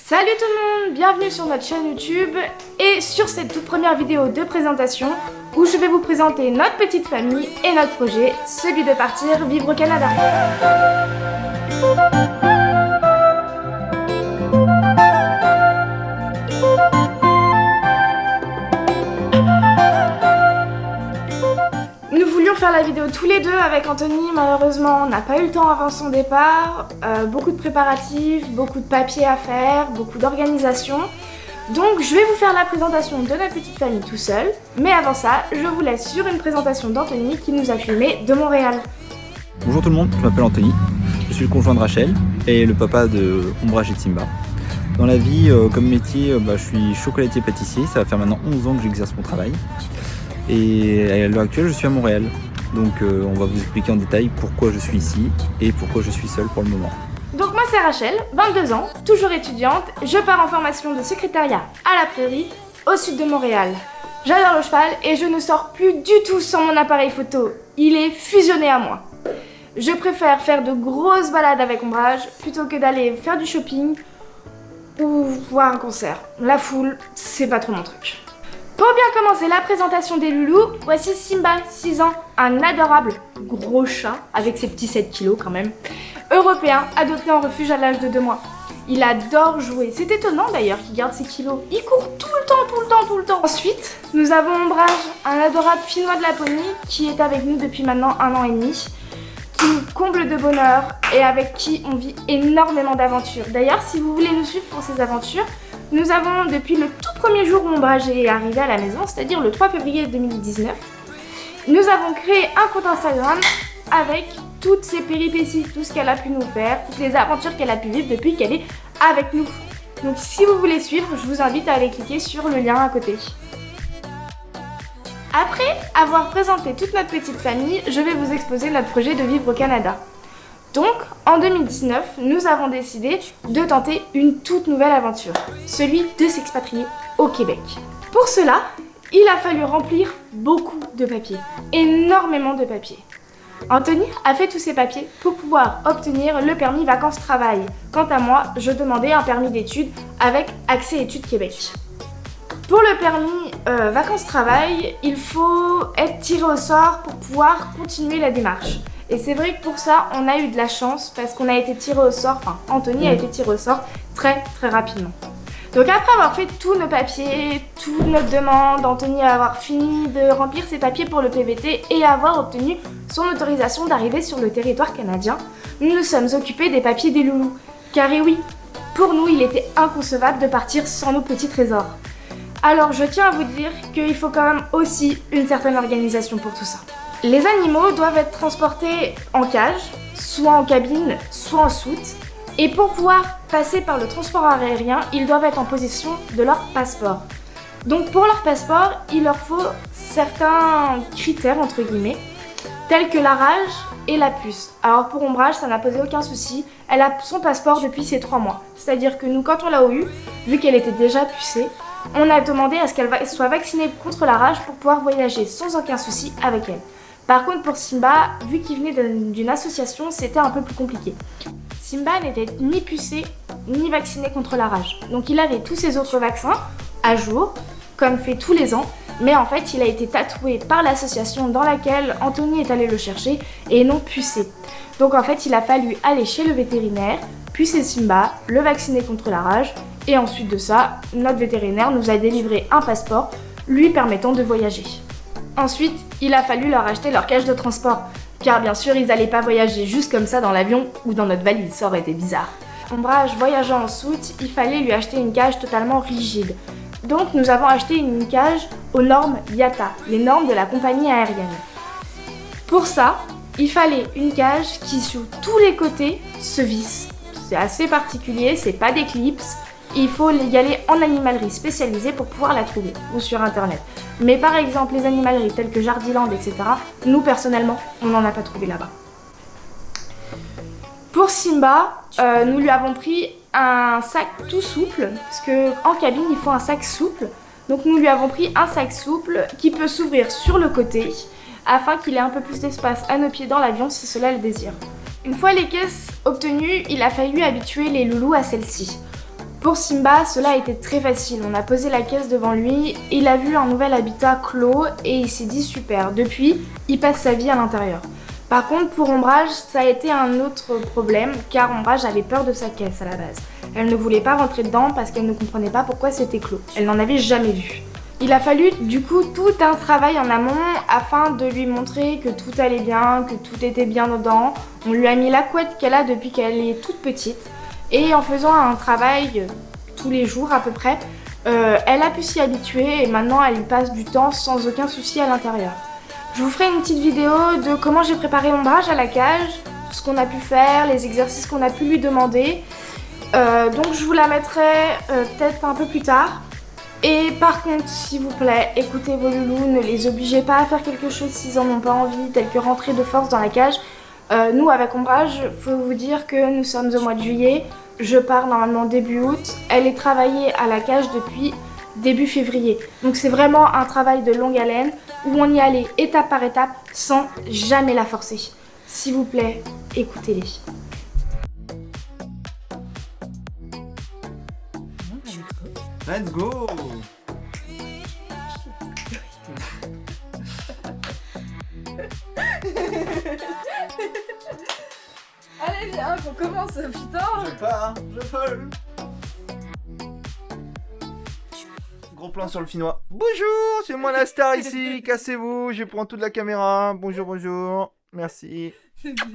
Salut tout le monde, bienvenue sur notre chaîne YouTube et sur cette toute première vidéo de présentation où je vais vous présenter notre petite famille et notre projet, celui de partir vivre au Canada. Nous voulions faire la vidéo tous les deux avec Anthony, malheureusement on n'a pas eu le temps avant son départ, beaucoup de préparatifs, beaucoup de papiers à faire, beaucoup d'organisation. Donc je vais vous faire la présentation de notre petite famille tout seul, mais avant ça, je vous laisse sur une présentation d'Anthony qui nous a filmé de Montréal. Bonjour tout le monde, je m'appelle Anthony, je suis le conjoint de Rachel et le papa de Ombrage et Simba. Dans la vie, comme métier, je suis chocolatier pâtissier, ça va faire maintenant 11 ans que j'exerce mon travail. Et à l'heure actuelle, je suis à Montréal. Donc on va vous expliquer en détail pourquoi je suis ici et pourquoi je suis seul pour le moment. Donc moi c'est Rachel, 22 ans, toujours étudiante, je pars en formation de secrétariat à la Prairie, au sud de Montréal. J'adore le cheval et je ne sors plus du tout sans mon appareil photo, il est fusionné à moi. Je préfère faire de grosses balades avec Ombrage plutôt que d'aller faire du shopping ou voir un concert. La foule, c'est pas trop mon truc. Pour bien commencer la présentation des loulous, voici Simba, 6 ans, un adorable gros chat avec ses petits 7 kilos quand même, européen, adopté en refuge à l'âge de 2 mois. Il adore jouer, c'est étonnant d'ailleurs qu'il garde ses kilos, il court tout le temps. Ensuite, nous avons Ombrage, un adorable finnois de Laponie qui est avec nous depuis maintenant 1 an et demi, qui nous comble de bonheur et avec qui on vit énormément d'aventures. D'ailleurs, si vous voulez nous suivre pour ces aventures, nous avons, depuis le tout premier jour où Ombrage est arrivé à la maison, c'est-à-dire le 3 février 2019, nous avons créé un compte Instagram avec toutes ses péripéties, tout ce qu'elle a pu nous faire, toutes les aventures qu'elle a pu vivre depuis qu'elle est avec nous. Donc si vous voulez suivre, je vous invite à aller cliquer sur le lien à côté. Après avoir présenté toute notre petite famille, je vais vous exposer notre projet de vivre au Canada. Donc, en 2019, nous avons décidé de tenter une toute nouvelle aventure, celui de s'expatrier au Québec. Pour cela, il a fallu remplir beaucoup de papiers, énormément de papiers. Anthony a fait tous ces papiers pour pouvoir obtenir le permis vacances-travail. Quant à moi, je demandais un permis d'études avec Accès Études Québec. Pour le permis vacances-travail, il faut être tiré au sort pour pouvoir continuer la démarche. Et c'est vrai que pour ça, on a eu de la chance parce qu'on a été tiré au sort, enfin Anthony a été tiré au sort très rapidement. Donc après avoir fait tous nos papiers, toutes nos demandes, Anthony avoir fini de remplir ses papiers pour le PVT et avoir obtenu son autorisation d'arriver sur le territoire canadien, nous nous sommes occupés des papiers des loulous. Car et oui, pour nous, il était inconcevable de partir sans nos petits trésors. Alors je tiens à vous dire qu'il faut quand même aussi une certaine organisation pour tout ça. Les animaux doivent être transportés en cage, soit en cabine, soit en soute. Et pour pouvoir passer par le transport aérien, ils doivent être en possession de leur passeport. Donc pour leur passeport, il leur faut certains critères entre guillemets, tels que la rage et la puce. Alors pour Ombrage, ça n'a posé aucun souci, elle a son passeport depuis ses 3 mois. C'est-à-dire que nous, quand on l'a eu, vu qu'elle était déjà pucée, on a demandé à ce qu'elle soit vaccinée contre la rage pour pouvoir voyager sans aucun souci avec elle. Par contre pour Simba, vu qu'il venait d'une association, c'était un peu plus compliqué. Simba n'était ni pucé ni vacciné contre la rage. Donc il avait tous ses autres vaccins à jour, comme fait tous les ans, mais en fait il a été tatoué par l'association dans laquelle Anthony est allé le chercher et non pucé. Donc en fait il a fallu aller chez le vétérinaire, pucer Simba, le vacciner contre la rage, et ensuite de ça, notre vétérinaire nous a délivré un passeport lui permettant de voyager. Ensuite, il a fallu leur acheter leur cage de transport, car bien sûr, ils n'allaient pas voyager juste comme ça dans l'avion ou dans notre valise, ça aurait été bizarre. Ombrage voyageant en soute, il fallait lui acheter une cage totalement rigide. Donc nous avons acheté une cage aux normes IATA, les normes de la compagnie aérienne. Pour ça, il fallait une cage qui sur tous les côtés se visse. C'est assez particulier, c'est pas des clips. Il faut y aller en animalerie spécialisée pour pouvoir la trouver, ou sur internet. Mais par exemple, les animaleries telles que Jardiland, etc., nous personnellement, on n'en a pas trouvé là-bas. Pour Simba, nous lui avons pris un sac tout souple, parce qu'en cabine, il faut un sac souple. Donc nous lui avons pris un sac souple qui peut s'ouvrir sur le côté, afin qu'il ait un peu plus d'espace à nos pieds dans l'avion si cela le désire. Une fois les caisses obtenues, il a fallu habituer les loulous à celle-ci. Pour Simba, cela a été très facile. On a posé la caisse devant lui, il a vu un nouvel habitat clos et il s'est dit super. Depuis, il passe sa vie à l'intérieur. Par contre, pour Ombrage, ça a été un autre problème car Ombrage avait peur de sa caisse à la base. Elle ne voulait pas rentrer dedans parce qu'elle ne comprenait pas pourquoi c'était clos. Elle n'en avait jamais vu. Il a fallu du coup tout un travail en amont afin de lui montrer que tout allait bien, que tout était bien dedans. On lui a mis la couette qu'elle a depuis qu'elle est toute petite. Et en faisant un travail tous les jours à peu près, elle a pu s'y habituer et maintenant elle y passe du temps sans aucun souci à l'intérieur. Je vous ferai une petite vidéo de comment j'ai préparé Ombrage à la cage, tout ce qu'on a pu faire, les exercices qu'on a pu lui demander. Donc je vous la mettrai peut-être un peu plus tard. Et par contre, s'il vous plaît, écoutez vos loulous, ne les obligez pas à faire quelque chose s'ils en ont pas envie, tel que rentrer de force dans la cage. Nous, avec Ombrage, faut vous dire que nous sommes au mois de juillet. Je pars normalement début août. Elle est travaillée à la cage depuis début février. Donc c'est vraiment un travail de longue haleine où on y allait étape par étape sans jamais la forcer. S'il vous plaît, écoutez-les. Let's go. Allez viens, on commence, putain. Je pars, je vole. Gros plan sur le Finnois. Bonjour, c'est moi la star ici, cassez-vous, je prends toute la caméra. Bonjour, bonjour, merci. C'est bien.